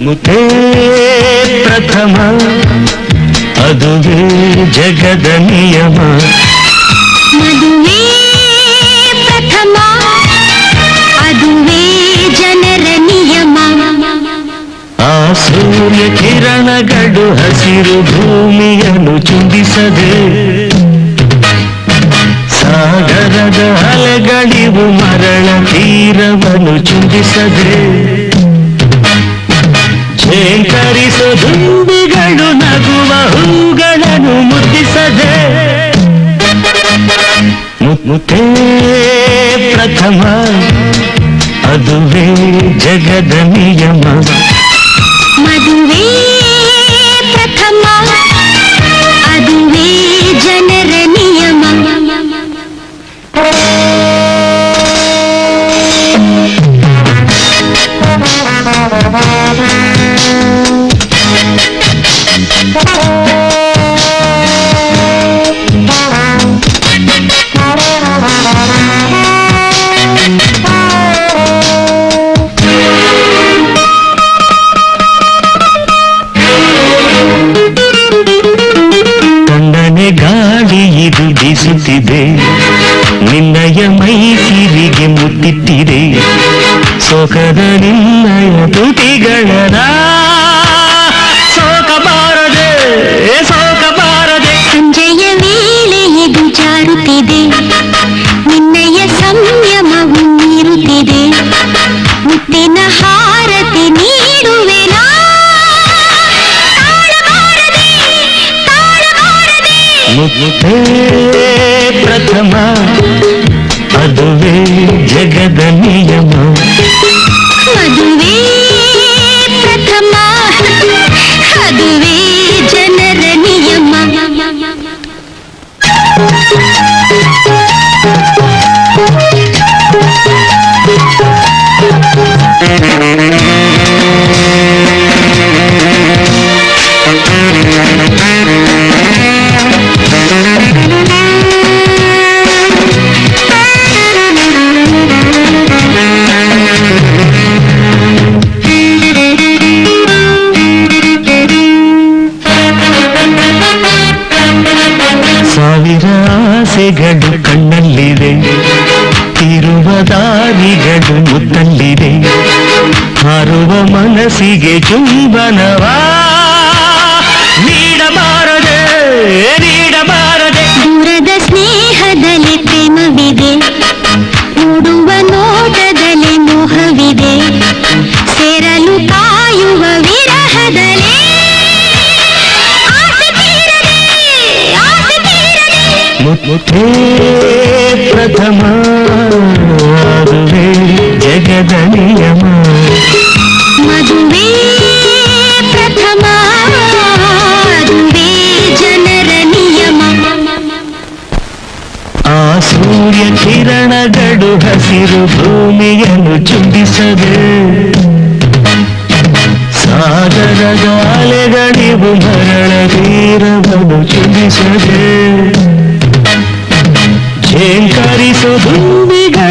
ಮುತ್ತೇ ಪ್ರಥಮ ಅದುವೇ ಜಗದ ನಿಯಮ. ಮದುವೆ ಪ್ರಥಮ ಅದುವೇ ಜನರ ನಿಯಮ. ಆ ಸೂರ್ಯ ಕಿರಣಗಳು ಹಸಿರು ಭೂಮಿಯನ್ನು ಚುಂಬಿಸದೆ, ಸಾಗರದ ಅಲೆಗಳಿವು ಮರಳ ತೀರವನ್ನು ಚುಂಬಿಸದೆ, ಝೇಂಕರಿಸೋ ದುಂಬಿಗಳು ನಗುವ ಹೂಗಳನ್ನು ಮುದ್ದಿಸದೆ. ಮುತ್ತೇ ಪ್ರಥಮ ಅದುವೇ ಜಗದ ನಿಯಮ. ಮದುವೆ ಪ್ರಥಮ ಅದುವೇ ಜನರ ನಿಯಮ. ಗಾಳಿ ಇದು ಬೀಸುತ್ತಿದೆ, ನಿನ್ನಯ ಮೈ ಕಿವಿಗೆ ಮುತ್ತಿಟ್ಟಿದೆ, ಸೊಕದ ನಿನ್ನಯ ತುಟಿಗಳ ಸೋಕಬಾರದೆ ಸೋಕಬಾರದೆ. ಸಂಜೆಯ ವೇಳೆ ಇದು ಜಾರುತ್ತಿದೆ, ನಿನ್ನಯ ಸಂಯಮವು ಮೀರುತ್ತಿದೆ, ಮುತ್ತಿನ ಹಾರತಿ ನೀಡುವೆನಾ. ಮುತ್ತೇ ಪ್ರಥಮ ಅದುವೇ ಜಗದ ನಿಯಮ. ಮದುವೆ ಪ್ರಥಮ ಅದುವೇ ಜನರ ನಿಯಮ. ಸಾವಿರ ಆಸೆಗಳು ಕಣ್ಣಲ್ಲಿದೆ, ತಿರುವ ದಾರಿಗಳು ಮುತ್ತಲ್ಲಿದೆ, ಹಾರುವ ಮನಸ್ಸಿಗೆ ಚುಂಬನವಾ ನೀಡಬಾರದೆ ನೀಡಬಾರದೆ. ದೂರದ ಸ್ನೇಹದಲ್ಲಿ ಪ್ರೇಮವಿದೆ, ನೋಡುವ ನೋಟದಲ್ಲಿ ಮೋಹವಿದೆ, ಸೇರಲು ಕಾಯುವ ವಿರಹದಲ್ಲಿ ಆಸೆ ತೀರದೆ ಆಸೆ ತೀರದೆ. ಮುತ್ತೇ ಪ್ರಥಮ ಅದುವೇ ಜಗದ ನಿಯಮ. ಮದುವೆ ಪ್ರಥಮ ಅದುವೇ ಜನರ ನಿಯಮ. ಆ ಸೂರ್ಯ ಕಿರಣಗಳು ಹಸಿರು ಭೂಮಿಯನ್ನು ಚುಂಬಿಸದೆ, ಸಾಗರದ ಅಲೆಗಳಿವು ಮರಳ ತೀರವನ್ನು ಚುಂಬಿಸದೆ, ಝೇಂಕರಿಸೋ ದುಂಬಿಗಳು